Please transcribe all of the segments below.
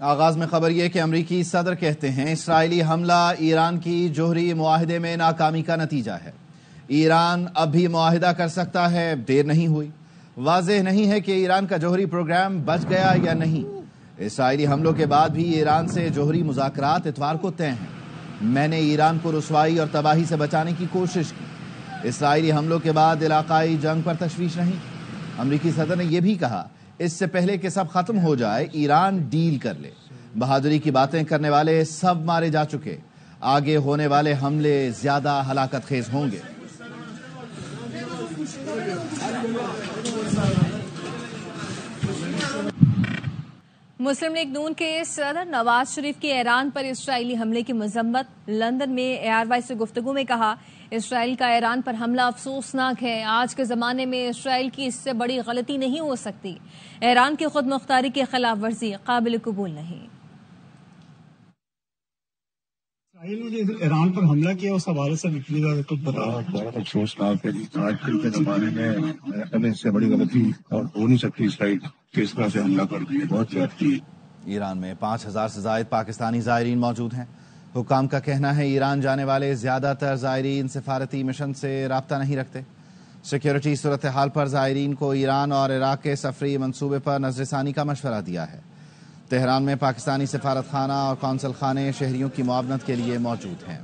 آغاز میں خبر یہ کہ امریکی صدر کہتے ہیں اسرائیلی حملہ ایران کی جوہری معاہدے میں ناکامی کا نتیجہ ہے۔ ایران اب بھی معاہدہ کر سکتا ہے، دیر نہیں ہوئی۔ واضح نہیں ہے کہ ایران کا جوہری پروگرام بچ گیا یا نہیں۔ اسرائیلی حملوں کے بعد بھی ایران سے جوہری مذاکرات اتوار کو طے ہیں۔ میں نے ایران کو رسوائی اور تباہی سے بچانے کی کوشش کی۔ اسرائیلی حملوں کے بعد علاقائی جنگ پر تشویش نہیں۔ امریکی صدر نے یہ بھی کہا اس سے پہلے کہ سب ختم ہو جائے ایران ڈیل کر لے۔ بہادری کی باتیں کرنے والے سب مارے جا چکے، آگے ہونے والے حملے زیادہ ہلاکت خیز ہوں گے۔ مسلم لیگ نون کے صدر نواز شریف کی ایران پر اسرائیلی حملے کی مذمت۔ لندن میں ARY سے گفتگو میں کہا اسرائیل کا ایران پر حملہ افسوسناک ہے۔ آج کے زمانے میں اسرائیل کی اس سے بڑی غلطی نہیں ہو سکتی۔ ایران کی خود مختاری کی خلاف ورزی قابل قبول نہیں۔ اسرائیل نے جو ایران پر حملہ کیا اس حوالے سے اتنی زیادہ کچھ بہت افسوسناک ہے جی۔ آج کل کے زمانے میں اس سے بڑی غلطی اور ہو نہیں سکتی اسرائیل کس طرح سے حملہ کر دی ہے، بہت زیادتی ہے۔ ایران میں 5000 سے زائد پاکستانی زائرین موجود ہیں۔ حکام کا کہنا ہے ایران جانے والے زیادہ تر زائرین سفارتی مشن سے رابطہ نہیں رکھتے۔ سیکیورٹی صورتحال پر زائرین کو ایران اور عراق کے سفری منصوبے پر نظر ثانی کا مشورہ دیا ہے۔ تہران میں پاکستانی سفارت خانہ اور قونصل خانے شہریوں کی معاونت کے لیے موجود ہیں۔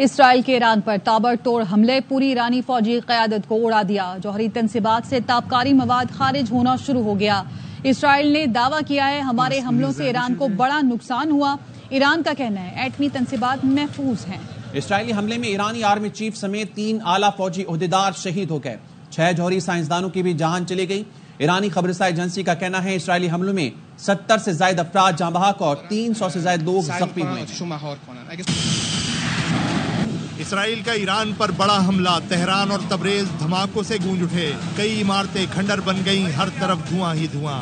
اسرائیل کے ایران پر تابڑ توڑ حملے، پوری ایرانی فوجی قیادت کو اڑا دیا۔ جوہری تنصیبات سے تابکاری مواد خارج ہونا شروع ہو گیا۔ اسرائیل نے دعویٰ کیا ہے ہمارے حملوں سے ایران کو بڑا نقصان ہوا۔ ایران کا کہنا ہے ایٹمی تنصیبات محفوظ ہیں۔ اسرائیلی حملے میں ایرانی آرمی چیف سمیت 3 اعلیٰ فوجی عہدیدار شہید ہو گئے۔ 6 جوہری سائنسدانوں کی بھی جان چلی گئی۔ ایرانی خبر رساں ایجنسی کا کہنا ہے اسرائیلی حملوں میں 70 سے زائد افراد جاں بحق اور 300 سے زائد لوگ زخمی ہوئے ہیں۔ اسرائیل کا ایران پر بڑا حملہ، تہران اور تبریز دھماکوں سے گونج اٹھے، کئی عمارتیں کھنڈر بن گئیں، ہر طرف دھواں ہی دھواں۔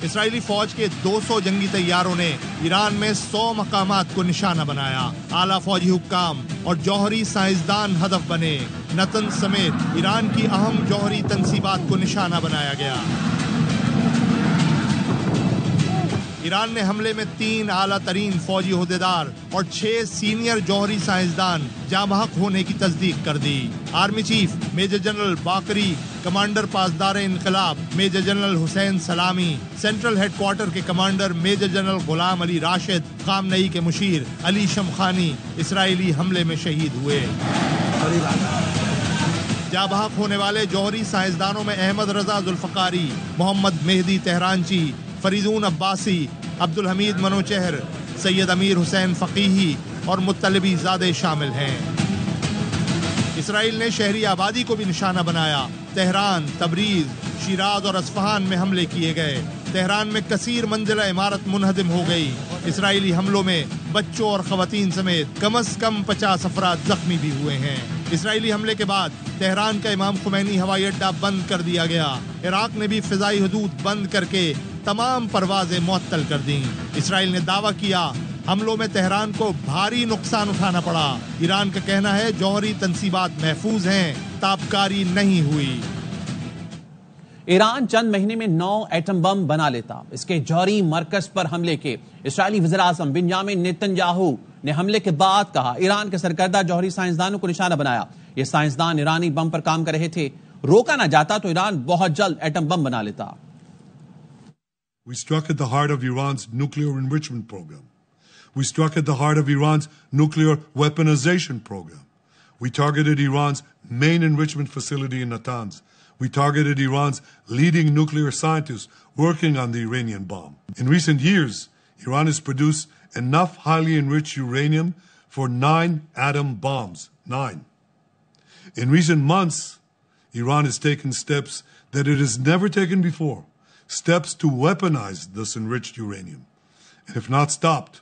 اسرائیلی فوج کے 200 جنگی طیاروں نے ایران میں 100 مقامات کو نشانہ بنایا۔ اعلیٰ فوجی حکام اور جوہری سائنسدان ہدف بنے۔ نتنز سمیت ایران کی اہم جوہری تنصیبات کو نشانہ بنایا گیا۔ ایران نے حملے میں 3 اعلیٰ ترین فوجی عہدیدار اور 6 سینئر جوہری سائنسدان جاں بحق ہونے کی تصدیق کر دی۔ Army chief major general Bagheri, commander پاسدار انقلاب major general Hossein Salami, central headquarter کے commander major general Gholam Ali Rashid, خامنئی کے مشیر علی شمخانی اسرائیلی حملے میں شہید ہوئے۔ جاں بحق ہونے والے جوہری سائنسدانوں میں احمد رضا ذوالفقاری، محمد مہدی تہرانچی، فریدون عباسی، عبدالحمید منوچہر، سید امیر حسین فقیہی اور مطلبی زادے شامل ہیں۔ اسرائیل نے شہری آبادی کو بھی نشانہ بنایا۔ تہران، تبریز، شیراز اور اصفہان میں حملے کیے گئے۔ تہران میں کثیر منزلہ عمارت منہدم ہو گئی۔ اسرائیلی حملوں میں بچوں اور خواتین سمیت کم از کم 50 افراد زخمی بھی ہوئے ہیں۔ اسرائیلی حملے کے بعد تہران کا امام خمینی ہوائی اڈہ بند کر دیا گیا۔ عراق نے بھی فضائی حدود بند کر کے تمام پروازیں معطل کر دیں۔ اسرائیل نے دعویٰ کیا حملوں میں تہران کو بھاری نقصان اٹھانا پڑا۔ ایران کا کہنا ہے جوہری تنصیبات محفوظ ہیں، تابکاری نہیں ہوئی۔ ایران چند مہینے میں 9 ایٹم بم بنا لیتا، اس کے جوہری مرکز پر حملے کے اسرائیلی وزیر اعظم بنیامین نیتنیاہو نے حملے کے بعد کہا ایران کے سرکردہ جوہری سائنسدانوں کو نشانہ بنایا۔ یہ سائنسدان ایرانی بم پر کام کر رہے تھے، روکا نہ جاتا تو ایران بہت جلد ایٹم بم بنا لیتا۔ We struck at the heart of Iran's nuclear enrichment program. We struck at the heart of Iran's nuclear weaponization program. We targeted Iran's main enrichment facility in Natanz. We targeted Iran's leading nuclear scientists working on the Iranian bomb. In recent years, Iran has produced enough highly enriched uranium for 9 atom bombs. 9. In recent months, Iran has taken steps that it has never taken before. Steps to weaponize this enriched uranium. And if not stopped,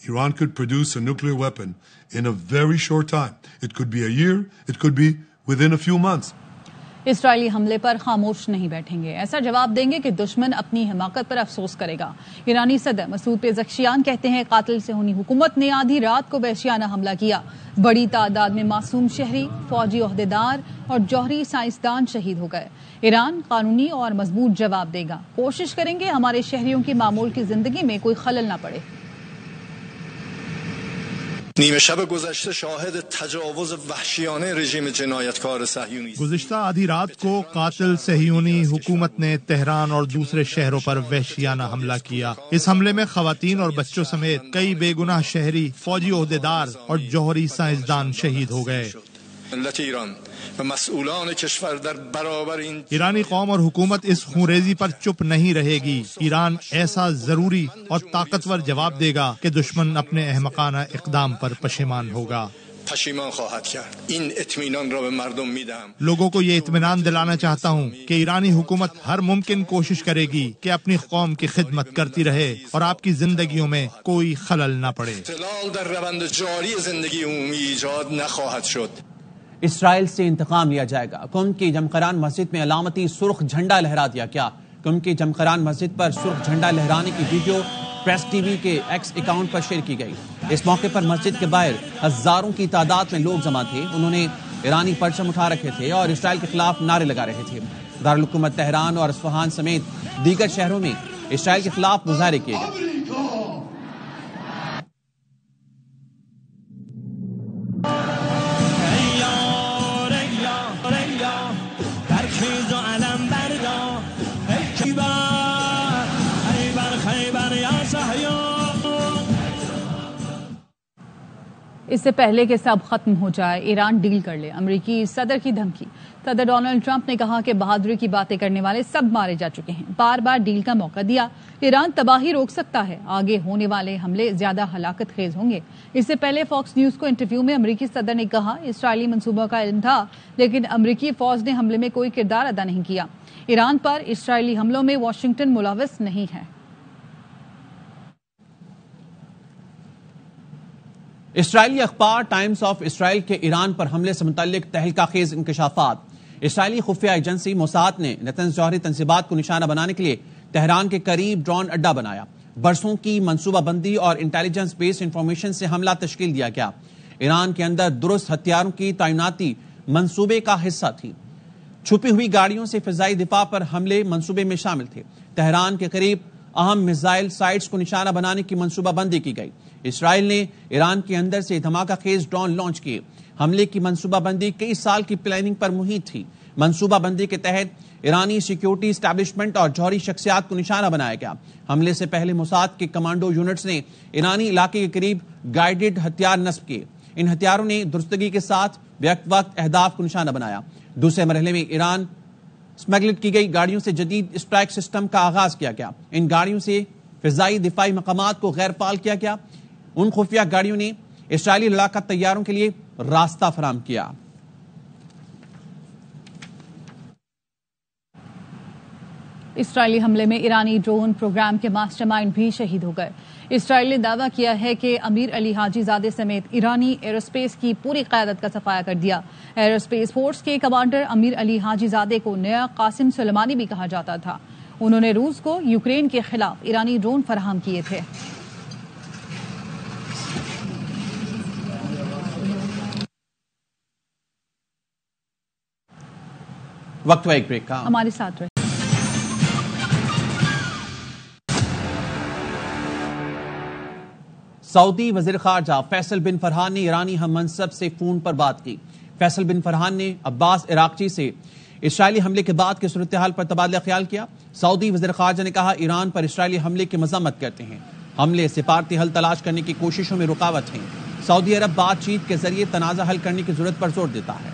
Iran could produce a nuclear weapon in a very short time. It could be a year, it could be within a few months. اسرائیلی حملے پر خاموش نہیں بیٹھیں گے، ایسا جواب دیں گے کہ دشمن اپنی حماقت پر افسوس کرے گا۔ ایرانی صدر مسعود پزشکیان کہتے ہیں قاتل صہیونی حکومت نے آدھی رات کو وحشیانہ حملہ کیا، بڑی تعداد میں معصوم شہری، فوجی عہدیدار اور جوہری سائنسدان شہید ہو گئے۔ ایران قانونی اور مضبوط جواب دے گا، کوشش کریں گے ہمارے شہریوں کی معمول کی زندگی میں کوئی خلل نہ پڑے۔ نیمه شب گذشته شاهد تجاوز وحشیانه رژیم جنایتکار صهیونی گزشتہ آدھی رات کو قاتل صہیونی حکومت نے تہران اور دوسرے شہروں پر وحشیانہ حملہ کیا۔ اس حملے میں خواتین اور بچوں سمیت کئی بے گناہ شہری، فوجی عہدیدار اور جوہری سائنسدان شہید ہو گئے۔ ملت ایران و مسئولان کشور در برابر این ایرانی قوم اور حکومت اس خونریزی پر چپ نہیں رہے گی۔ ایران ایسا ضروری اور طاقتور جواب دے گا کہ دشمن اپنے احمقانہ اقدام پر پشیمان ہوگا۔ پشیمان خواهد کرد. این اطمینان را به مردم میدم. لوگوں کو یہ اطمینان دلانا چاہتا ہوں کہ ایرانی حکومت ہر ممکن کوشش کرے گی کہ اپنی قوم کی خدمت کرتی رہے اور آپ کی زندگیوں میں کوئی خلل نہ پڑے۔ اختلال در روند جاری زندگی عمومی ایجاد نخواهد شد. اسرائیل سے انتقام لیا جائے گا۔ قم کی جمقران مسجد میں علامتی سرخ جھنڈا لہرا دیا گیا۔ قم کی جمقران مسجد پر سرخ جھنڈا لہرانے کی ویڈیو پریس ٹی وی کے ایکس اکاؤنٹ پر شیئر کی گئی۔ اس موقع پر مسجد کے باہر ہزاروں کی تعداد میں لوگ جمع تھے۔ انہوں نے ایرانی پرچم اٹھا رکھے تھے اور اسرائیل کے خلاف نعرے لگا رہے تھے۔ دارالحکومت تہران اور اصفہان سمیت دیگر شہروں میں اسرائیل کے خلاف مظاہرے کیے گئے۔ اس سے پہلے کہ سب ختم ہو جائے ایران ڈیل کر لے، امریکی صدر کی دھمکی۔ صدر ڈونلڈ ٹرمپ نے کہا کہ بہادری کی باتیں کرنے والے سب مارے جا چکے ہیں، بار بار ڈیل کا موقع دیا۔ ایران تباہی روک سکتا ہے، آگے ہونے والے حملے زیادہ ہلاکت خیز ہوں گے۔ اس سے پہلے فاکس نیوز کو انٹرویو میں امریکی صدر نے کہا اسرائیلی منصوبوں کا علم تھا لیکن امریکی فوج نے حملے میں کوئی کردار ادا نہیں کیا۔ ایران پر اسرائیلی حملوں میں واشنگٹن ملوث نہیں ہے۔ اسرائیلی اخبار ٹائمز آف اسرائیل کے ایران پر حملے سے متعلق تہلکہ خیز انکشافات۔ اسرائیلی خفیہ ایجنسی موساد نے نتنز جوہری تنصیبات کو نشانہ بنانے کے لیے تہران کے قریب ڈرون اڈا بنایا۔ برسوں کی منصوبہ بندی اور انٹیلیجنس بیس انفارمیشن سے حملہ تشکیل دیا گیا۔ ایران کے اندر درست ہتھیاروں کی تعیناتی منصوبے کا حصہ تھی۔ چھپی ہوئی گاڑیوں سے فضائی دفاع پر حملے منصوبے میں شامل تھے۔ تہران کے قریب اہم میزائل سائٹس کو نشانہ بنانے کی منصوبہ بندی کی گئی۔ اسرائیل نے ایران کے اندر سے دھماکہ خیز ڈرون لانچ کیے۔ حملے کی منصوبہ بندی کئی سال کی پلاننگ پر محیط تھی۔ منصوبہ بندی کے تحت ایرانی سیکیورٹی اسٹیبلشمنٹ اور جوہری شخصیات کو نشانہ بنایا گیا۔ حملے سے پہلے موساد کے کمانڈو یونٹس نے ایرانی علاقے کے قریب گائیڈڈ ہتھیار نصب کیے۔ ان ہتھیاروں نے درستگی کے ساتھ بیک وقت اہداف کو نشانہ بنایا۔ دوسرے مرحلے میں ایران اسمگلڈ کی گئی گاڑیوں سے جدید اسٹرائک سسٹم کا آغاز کیا گیا۔ ان گاڑیوں سے فضائی دفاعی مقامات کو غیر فعال کیا گیا۔ ان خفیہ گاڑیوں نے اسرائیلی لڑاکا طیاروں کے لیے راستہ فراہم کیا۔ اسرائیلی حملے میں ایرانی ڈرون پروگرام کے ماسٹر مائنڈ بھی شہید ہو گئے۔ اسرائیل نے دعویٰ کیا ہے کہ امیر علی حاجی زادے سمیت ایرانی ایروسپیس کی پوری قیادت کا صفایا کر دیا۔ ایروسپیس فورس کے کمانڈر امیر علی حاجی زادے کو نیا قاسم سلیمانی بھی کہا جاتا تھا۔ انہوں نے روس کو یوکرین کے خلاف ایرانی ڈرون فراہم کیے تھے۔ وقت ایک بریک کا، ہمارے ساتھ رہے۔ سعودی وزیر خارجہ فیصل بن فرحان نے ایرانی ہم منصب سے فون پر بات کی۔ فیصل بن فرحان نے عباس عراقچی سے اسرائیلی حملے کے بعد کی صورتحال پر تبادلہ خیال کیا۔ سعودی وزیر خارجہ نے کہا ایران پر اسرائیلی حملے کی مذمت کرتے ہیں، حملے سفارتی حل تلاش کرنے کی کوششوں میں رکاوٹ ہیں۔ سعودی عرب بات چیت کے ذریعے تنازع حل کرنے کی ضرورت پر زور دیتا ہے۔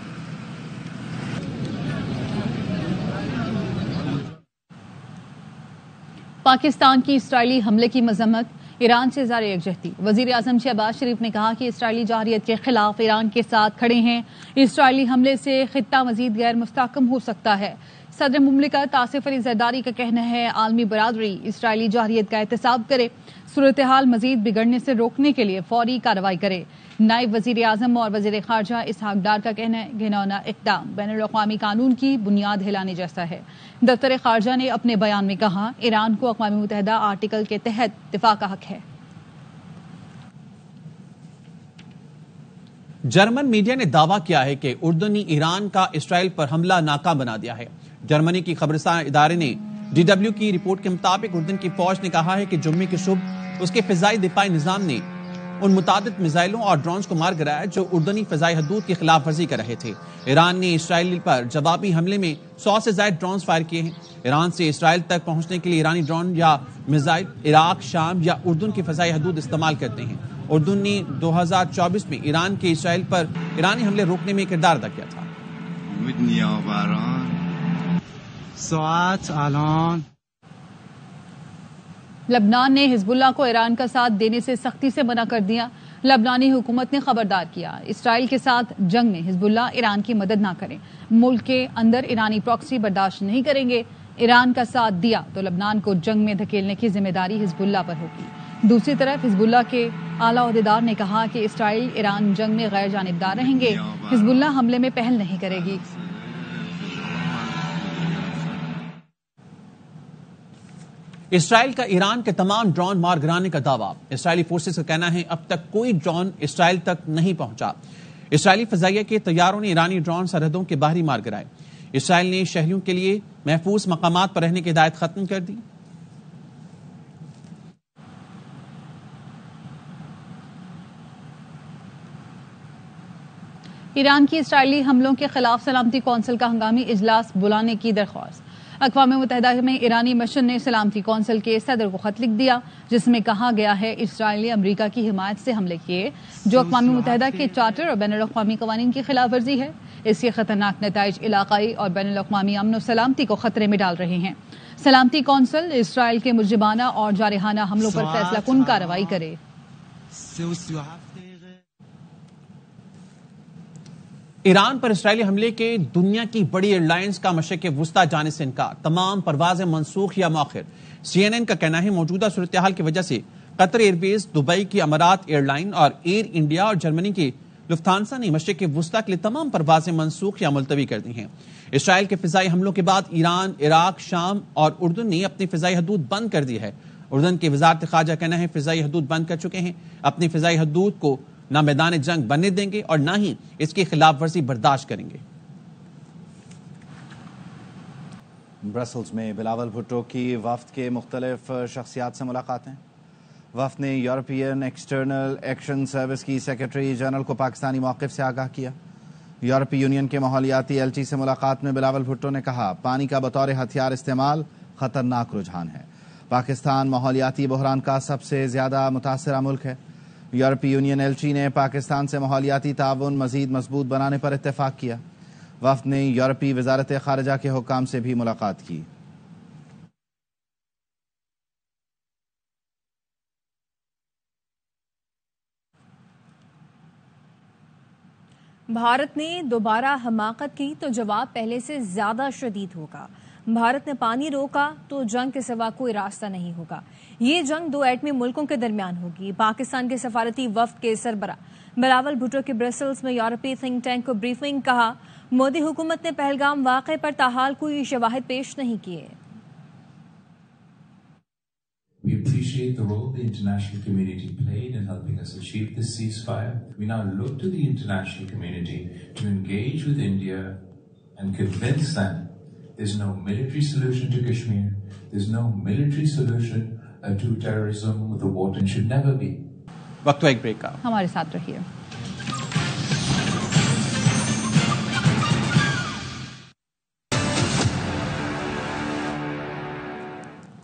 پاکستان کی اسرائیلی حملے کی مذمت، ایران سے اظہار یکجہتی۔ وزیر اعظم شہباز شریف نے کہا کہ اسرائیلی جارحیت کے خلاف ایران کے ساتھ کھڑے ہیں۔ اسرائیلی حملے سے خطہ مزید غیر مستحکم ہو سکتا ہے۔ صدر مملکت آصف علی زرداری کا کہنا ہے عالمی برادری اسرائیلی جوہریت کا احتساب کرے، صورتحال مزید بگڑنے سے روکنے کے لیے فوری کارروائی کرے۔ نائب وزیر اعظم اور وزیر خارجہ اسحاق ڈار کا کہنا ہے گھناؤنا اقدام بین الاقوامی قانون کی بنیاد ہلانے جیسا ہے۔ دفتر خارجہ نے اپنے بیان میں کہا ایران کو اقوام متحدہ آرٹیکل کے تحت دفاع کا حق ہے۔ جرمن میڈیا نے دعویٰ کیا ہے کہ اردن نے ایران کا اسرائیل پر حملہ ناکام بنا دیا ہے۔ جرمنی کی خبررساں ادارے نے DW کی رپورٹ کے مطابق اردن کی فوج نے کہا ہے کہ جمعے کی صبح اس کے فضائی دفاعی نظام نے ان متعدد میزائلوں اور ڈرونز کو مار گرایا جو اردنی فضائی حدود کی خلاف ورزی کر رہے تھے۔ ایران نے اسرائیل پر جوابی حملے میں 100 سے زائد ڈرونز فائر کیے ہیں۔ ایران سے اسرائیل تک پہنچنے کے لیے ایرانی ڈرون یا میزائل عراق، شام یا اردن کی فضائی حدود استعمال کرتے ہیں۔ اردن نے 2024 میں ایران کے اسرائیل پر ایرانی حملے روکنے میں کردار ادا کیا تھا۔ لبنان نے حزب اللہ کو ایران کا ساتھ دینے سے سختی سے منع کر دیا۔ لبنانی حکومت نے خبردار کیا اسرائیل کے ساتھ جنگ میں حزب اللہ ایران کی مدد نہ کریں، ملک کے اندر ایرانی پراکسی برداشت نہیں کریں گے۔ ایران کا ساتھ دیا تو لبنان کو جنگ میں دھکیلنے کی ذمہ داری حزب اللہ پر ہوگی۔ دوسری طرف حزب اللہ کے اعلیٰ عہدیدار نے کہا کہ اسرائیل ایران جنگ میں غیر جانبدار رہیں گے، حزب اللہ حملے میں پہل نہیں کرے گی۔ اسرائیل کا ایران کے تمام ڈرون مار گرانے کا دعویٰ۔ اسرائیلی فورسز کا کہنا ہے اب تک کوئی ڈرون اسرائیل تک نہیں پہنچا۔ اسرائیلی فضائیہ کے طیاروں نے ایرانی ڈرون سرحدوں کے باہری مار گرائے۔ اسرائیل نے شہریوں کے لیے محفوظ مقامات پر رہنے کی ہدایت ختم کر دی۔ ایران کی اسرائیلی حملوں کے خلاف سلامتی کونسل کا ہنگامی اجلاس بلانے کی درخواست۔ اقوام متحدہ میں ایرانی مشن نے سلامتی کونسل کے صدر کو خط لکھ دیا جس میں کہا گیا ہے اسرائیل نے امریکہ کی حمایت سے حملے کیے جو اقوام متحدہ کے چارٹر اور بین الاقوامی قوانین کی خلاف ورزی ہے۔ اس کے خطرناک نتائج علاقائی اور بین الاقوامی امن و سلامتی کو خطرے میں ڈال رہے ہیں۔ سلامتی کونسل اسرائیل کے مجرمانہ اور جارحانہ حملوں پر فیصلہ کن کارروائی کرے۔ ایران پر اسرائیلی حملے کے دنیا کی بڑی ایئر لائنز کا مشرق وسطی جانے سے انکار، تمام پروازیں منسوخ یا مؤخر۔ CNN کا کہنا ہے موجودہ صورتحال کی وجہ سے قطر ایئر ویز، دبئی کی امارات ایئر لائن اور ایئر انڈیا اور جرمنی کی لفتھانسا نے مشرق وسطی کے لیے تمام پروازیں منسوخ یا ملتوی کر دی ہیں۔ اسرائیل کے فضائی حملوں کے بعد ایران، عراق، شام اور اردن نے اپنی فضائی حدود بند کر دی ہے۔ اردن کی وزارت خارجہ کہنا ہے فضائی حدود بند کر چکے ہیں، اپنی فضائی حدود کو نہ میدان جنگ بننے دیں گے اور نہ ہی اس کی خلاف ورزی برداشت کریں گے۔ برسلز میں بلاول بھٹو کی وفد کے مختلف شخصیات سے ملاقاتیں۔ وفد نے یورپین ایکسٹرنل ایکشن سروس کی سیکرٹری جنرل کو پاکستانی موقف سے آگاہ کیا۔ یورپی یونین کے ماحولیاتی ایلچی سے ملاقات میں بلاول بھٹو نے کہا پانی کا بطور ہتھیار استعمال خطرناک رجحان ہے۔ پاکستان ماحولیاتی بحران کا سب سے زیادہ متاثرہ ملک ہے۔ یورپی یونین ایلچی نے پاکستان سے ماحولیاتی تعاون مزید مضبوط بنانے پر اتفاق کیا۔ وفد نے یورپی وزارت خارجہ کے حکام سے بھی ملاقات کی۔ بھارت نے دوبارہ حماقت کی تو جواب پہلے سے زیادہ شدید ہوگا۔ بھارت نے پانی روکا تو جنگ کے سوا کوئی راستہ نہیں ہوگا۔ یہ جنگ دو ایٹمی ملکوں کے درمیان ہوگی۔ پاکستان کے سفارتی وفد کے سربراہ بلاول بھٹو کی برسلز میں یورپی تھنک ٹینک کو بریفنگ، کہا مودی حکومت نے پہلگام واقعے پر تاحال کوئی شواہد پیش نہیں کیے۔ We appreciate the role the international community played in helping us achieve this ceasefire. We now look to the international community to engage with India and convince them there's no military solution to Kashmir, there's no military solution to terrorism with the water, and should never be. وقت ایک break کا، ہمارے ساتھ رہیے۔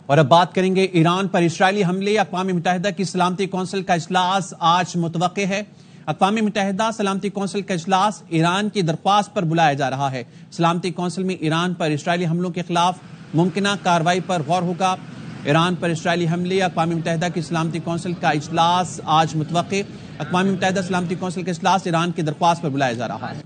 اور اب بات کریں گے ایران پر اسرائیلی حملے۔ اقوام متحدہ کی سلامتی کونسل کا اجلاس آج متوقع ہے۔ اقوام متحدہ سلامتی کونسل کا اجلاس ایران کی درخواست پر بلایا جا رہا ہے۔ سلامتی کونسل میں ایران پر اسرائیلی حملوں کے خلاف ممکنہ کارروائی پر غور ہوگا۔ ایران پر اسرائیلی حملے، اقوام متحدہ کی سلامتی کونسل کا اجلاس آج متوقع۔ اقوام متحدہ سلامتی کونسل کا اجلاس ایران کی درخواست پر بلایا جا رہا ہے۔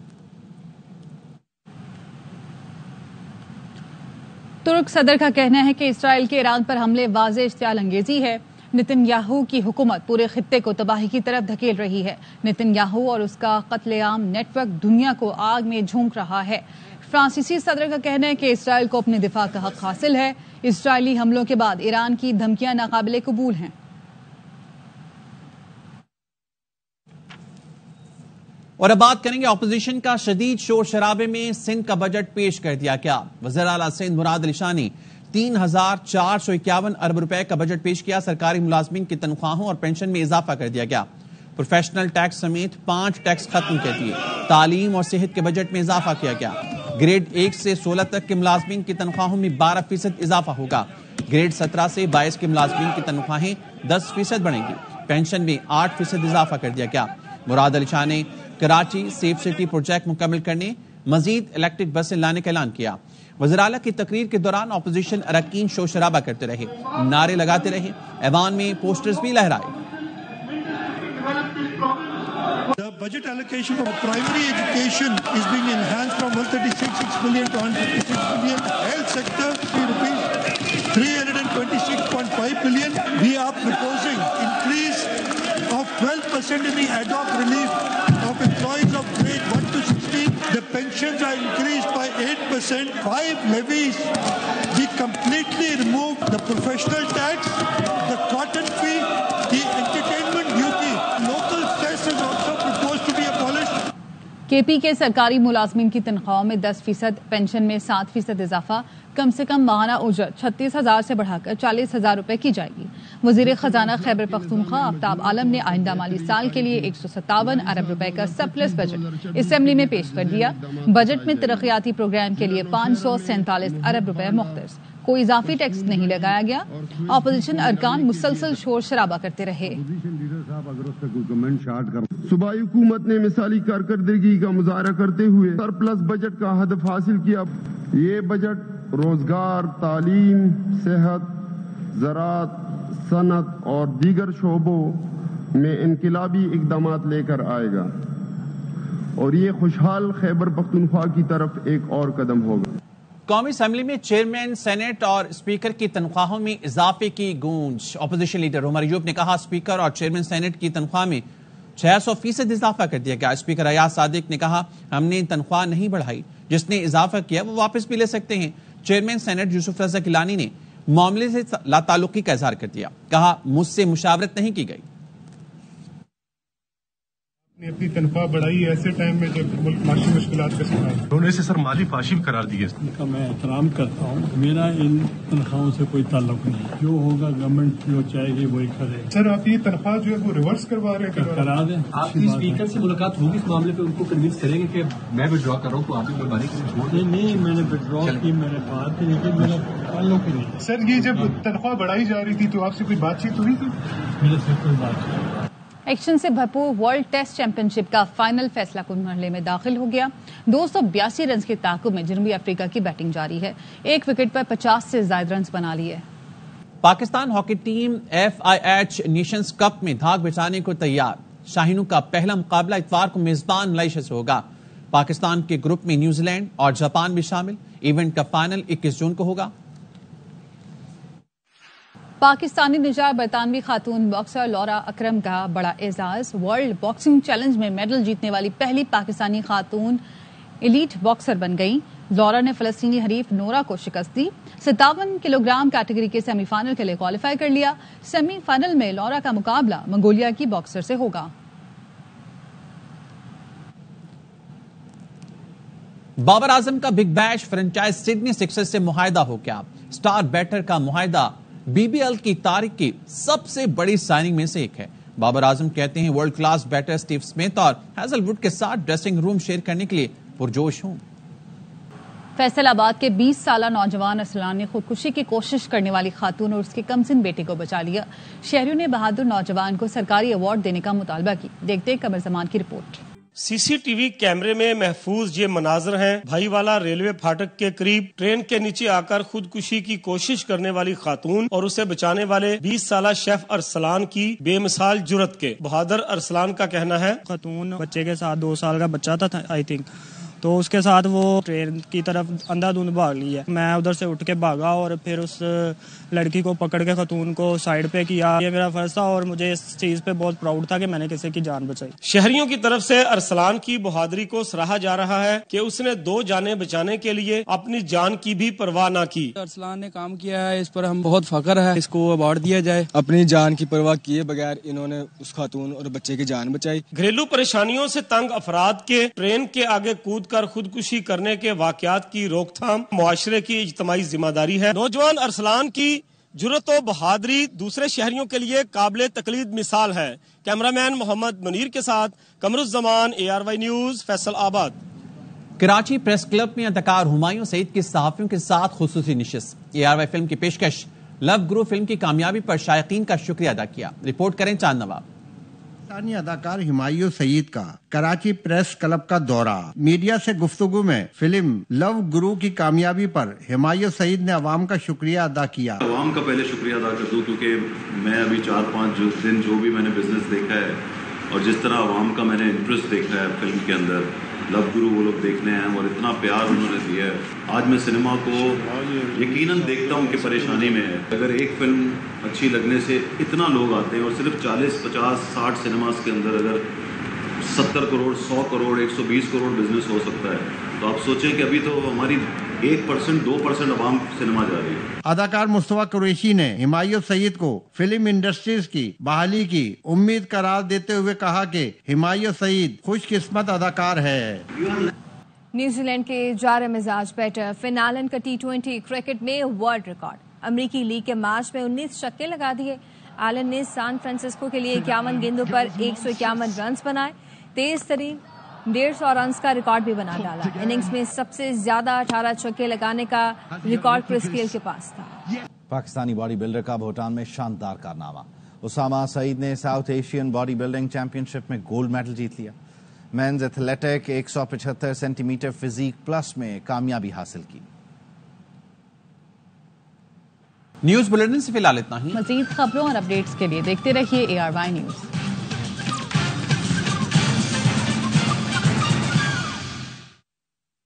ترک صدر کا کہنا ہے کہ اسرائیل کے ایران پر حملے واضح اشتعال انگیزی ہے. نتن یاہو کی حکومت پورے خطے کو تباہی کی طرف دھکیل رہی ہے. نتن یاہو اور اس کا قتل عام نیٹ ورک دنیا کو آگ میں جھونک رہا ہے. فرانسیسی صدر کا کہنا ہے کہ اسرائیل کو اپنے دفاع کا حق حاصل ہے. اسرائیلی حملوں کے بعد ایران کی دھمکیاں ناقابل قبول ہیں. اور اب بات کریں گے اپوزیشن کا شدید شور شرابے میں سندھ کا بجٹ پیش کر دیا گیا. وزیر اعلیٰ سندھ مراد علی شاہ نے 3,451 ارب روپے کا بجٹ پیش کیا. سرکاری ملازمین کی تنخواہوں اور پینشن میں اضافہ کر دیا گیا. پروفیشنل ٹیکس سمیت 5 ٹیکس ختم کر دیے. تعلیم اور صحت کے بجٹ میں اضافہ کیا گیا. گریڈ 1 سے 16 تک کے ملازمین کی تنخواہوں میں 12% اضافہ ہوگا. گریڈ 17 سے 22 کے ملازمین کی تنخواہیں 10% بڑھیں گی. پینشن میں 8% اضافہ کر دیا گیا. مراد علی شاہ نے کراچی سیف سٹی پروجیکٹ مکمل کرنے مزید الیکٹرک بسیں لانے کا اعلان کیا. وزراء کی تقریر کے دوران اپوزیشن اراکین شور شرابہ کرتے رہے, نعرے لگاتے رہے, ایوان میں پوسٹرز بھی لہرائے. The budget allocation for primary education is being enhanced from 136 million to 156 million. Health sector rupees 326.5 billion. We are proposing increase of 12% in the ad hoc relief of employees of grade 1 to 16. The pensions are increased by 8%. 5 levies. We completely removed the professional tax, the cotton fee, the entertainment duty. Local cess is also proposed to be abolished. کے پی کے سرکاری ملازمین کی تنخواہوں میں 10%, pension میں 7% اضافہ, کم سے کم ماہانہ اجرت 36,000 سے بڑھا کر 40,000 روپے کی جائے گی. وزیر خزانہ خیبر پختونخوا آفتاب عالم نے آئندہ مالی سال کے لیے 157 ارب روپے کا سرپلس بجٹ اسمبلی میں پیش کر دیا. بجٹ میں ترقیاتی پروگرام کے لیے 547 ارب روپے مختص. کوئی اضافی ٹیکس نہیں لگایا گیا. اپوزیشن ارکان مسلسل شور شرابہ کرتے رہے. صوبائی حکومت نے مثالی کارکردگی کا مظاہرہ کرتے ہوئے سرپلس بجٹ کا ہدف حاصل کیا. یہ بجٹ روزگار, تعلیم, صحت, زراعت, صنعت اور دیگر شعبوں میں انقلابی اقدامات لے کر آئے گا اور یہ خوشحال خیبر پختونخوا کی طرف ایک اور قدم ہوگا. قومی اسمبلی میں چیئرمین سینٹ اور اسپیکر کی تنخواہوں میں اضافے کی گونج. اپوزیشن لیڈر عمر ایوب نے کہا اسپیکر اور چیئرمین سینٹ کی تنخواہ میں 600% اضافہ کر دیا گیا. اسپیکر ایاز صادق نے کہا ہم نے تنخواہ نہیں بڑھائی, جس نے اضافہ کیا وہ واپس بھی لے سکتے ہیں. چیئرمین سینٹ یوسف رضا گیلانی نے معاملے سے لا تعلقی کا اظہار کر دیا. کہا مجھ سے مشاورت نہیں کی گئی. نے اپنی تنخواہ بڑھائی ایسے ٹائم میں جب ملک معاشی مشکلات کا شکار ہے. انہوں نے اسے سر مالی فاشی بھی قرار دی ہے. ان کا میں احترام کرتا ہوں. میرا ان تنخواہوں سے کوئی تعلق نہیں. جو ہوگا گورنمنٹ جو چاہے گی وہی کرے. سر آپ یہ تنخواہ جو ہے وہ ریورس کروا رہے ہیں, کرا دیں. آپ کی اسپیکر سے ملاقات ہوگی اس معاملے پہ, ان کو کنوینس کریں گے کہ میں وڈرا کر رہا ہوں تو آپ کی مہربانی کریں. نہیں میں نے وڈرا کی, میں نے بات کی, لیکن میرا تعلق ہی نہیں. سر یہ جب تنخواہ بڑھائی جا رہی تھی تو آپ سے کوئی بات چیت ہوئی تھی؟ میرے سے کوئی بات نہیں. ایکشن سے بھرپور ورلڈ ٹیسٹ چیمپئن شپ کا فائنل فیصلہ کن مرحلے میں داخل ہو گیا. 282 رنز کے تعاقب میں جنوبی افریقہ کی بیٹنگ جاری ہے. ایک وکٹ پر 50 سے زائد رنز بنا لیے. Pakistan hockey team FIH nations cup میں دھاک بچانے کو تیار. شاہینوں کا پہلا مقابلہ اتوار کو میزبان ملائیشیا سے ہوگا. پاکستان کے گروپ میں نیوزی لینڈ اور جاپان بھی شامل. ایونٹ کا فائنل 21 جون کو ہوگا. پاکستانی نژاد برطانوی خاتون باکسر لورا اکرم کا بڑا اعزاز. ورلڈ باکسنگ چیلنج میں میڈل جیتنے والی پہلی پاکستانی خاتون ایلیٹ باکسر بن گئی. لورا نے فلسطینی حریف نورا کو شکست دی. 57 کلو گرام کیٹیگری کے سیمی فائنل کے لیے کوالیفائی کر لیا. سیمی فائنل میں لورا کا مقابلہ منگولیا کی باکسر سے ہوگا. بابر اعظم کا بگ بیش فرنچائز سڈنی سکسرز سے معاہدہ ہو گیا. سٹار بیٹر کا معاہدہ BBL کی تاریخ کی سب سے بڑی سائننگ میں سے ایک ہے. بابر اعظم کہتے ہیں world class better Steve Smith اور ہیزل ووڈ کے ساتھ ڈریسنگ روم شیئر کرنے کے لیے پرجوش ہوں. فیصل آباد کے 20 سالہ نوجوان ارسلان نے خودکشی کی کوشش کرنے والی خاتون اور اس کے کمسن بیٹے کو بچا لیا. شہریوں نے بہادر نوجوان کو سرکاری ایوارڈ دینے کا مطالبہ کی. دیکھتے قمر زمان کی رپورٹ. CCTV کیمرے میں محفوظ یہ مناظر ہیں. بھائی والا ریلوے پھاٹک کے قریب ٹرین کے نیچے آ کر خودکشی کی کوشش کرنے والی خاتون اور اسے بچانے والے 20 سالہ شیف ارسلان کی بے مثال جرت کے. بہادر ارسلان کا کہنا ہے خاتون بچے کے ساتھ 2 سال کا بچہ تھا آئی تھنک, تو اس کے ساتھ وہ ٹرین کی طرف اندھا دھند بھاگ لی ہے. میں ادھر سے اٹھ کے بھاگا اور پھر اس لڑکی کو پکڑ کے خاتون کو سائڈ پہ کیا. یہ میرا فرض تھا اور مجھے اس چیز پہ بہت پراؤڈ تھا کہ میں نے کسی کی جان بچائی. شہریوں کی طرف سے ارسلان کی بہادری کو سراہا جا رہا ہے کہ اس نے 2 جانیں بچانے کے لیے اپنی جان کی بھی پرواہ نہ کی. ارسلان نے کام کیا ہے, اس پر ہم بہت فخر ہے, اس کو ایوارڈ دیا جائے. اپنی جان کی پرواہ کیے بغیر انہوں نے اس خاتون اور بچے کی جان بچائی. گھریلو پریشانیوں سے تنگ افراد کے ٹرین کے آگے کود کر خودکشی کرنے کے واقعات کی روک تھام معاشرے کی اجتماعی ذمہ داری ہے. نوجوان ارسلان کی جرت و بہادری دوسرے شہریوں کے لیے قابل تقلید مثال ہے. کیمرامین محمد منیر کے ساتھ قمر الزمان, ARY نیوز, فیصل آباد. کراچی پریس کلب میں اداکار ہمایوں سعید کی صحافیوں کے ساتھ خصوصی نشست. ARY فلم کی پیشکش. لو گرو فلم کی کامیابی پر شائقین کا شکریہ ادا کیا. رپورٹ کریں چاند نواب. پاکستانی اداکار ہمایوں سعید کا کراچی پریس کلب کا دورہ. میڈیا سے گفتگو میں فلم لو گرو کی کامیابی پر ہمایوں سعید نے عوام کا شکریہ ادا کیا. عوام کا پہلے شکریہ ادا کر دوں کیونکہ میں ابھی 4-5 دن جو بھی میں نے بزنس دیکھا ہے اور جس طرح عوام کا میں نے انٹرسٹ دیکھا ہے فلم کے اندر, لو گرو وہ لوگ دیکھنے ہیں اور اتنا پیار انہوں نے دیا ہے. آج میں سنیما کو یقیناً دیکھتا ہوں کہ پریشانی میں ہے. اگر ایک فلم اچھی لگنے سے اتنا لوگ آتے ہیں اور صرف 40, 50, 60 سنیماز کے اندر اگر 70 کروڑ, 100 کروڑ, 120 کروڑ بزنس ہو سکتا ہے, تو آپ سوچیں کہ ابھی تو ہماری 1%, 2% عوام سنیما جا رہی ہے. اداکار مصطفیٰ قریشی نے ہمایوں سعید کو فلم انڈسٹریز کی بحالی کی امید قرار دیتے ہوئے کہا کہ ہمایوں سعید خوش قسمت اداکار ہے. نیوزی لینڈ کے جارے مزاج بیٹر فن ایلن کا T20 کرکٹ میں ورلڈ ریکارڈ. امریکی لیگ کے میچ میں 19 چھکے لگا دیے. ایلن نے سان فرانسسکو کے لیے 51 گیندوں پر 151 رنز بنائے. تیز ترین 150 رنز کا ریکارڈ بھی بنا ڈالا. اننگز میں سب سے زیادہ 18 چھکے لگانے کا ریکارڈ کرس گیل کے پاس تھا. پاکستانی باڈی بلڈر کا بھوٹان میں شاندار کارنامہ. اسامہ سعید نے South Asian body building championship میں گولڈ میڈل جیت لیا. Men's athletic 175 centimetre physique plus میں کامیابی حاصل کی. نیوز بلیٹن سے فی الحال اتنا ہی. مزید خبروں اور اپڈیٹس کے لیے دیکھتے رہیے ARY نیوز.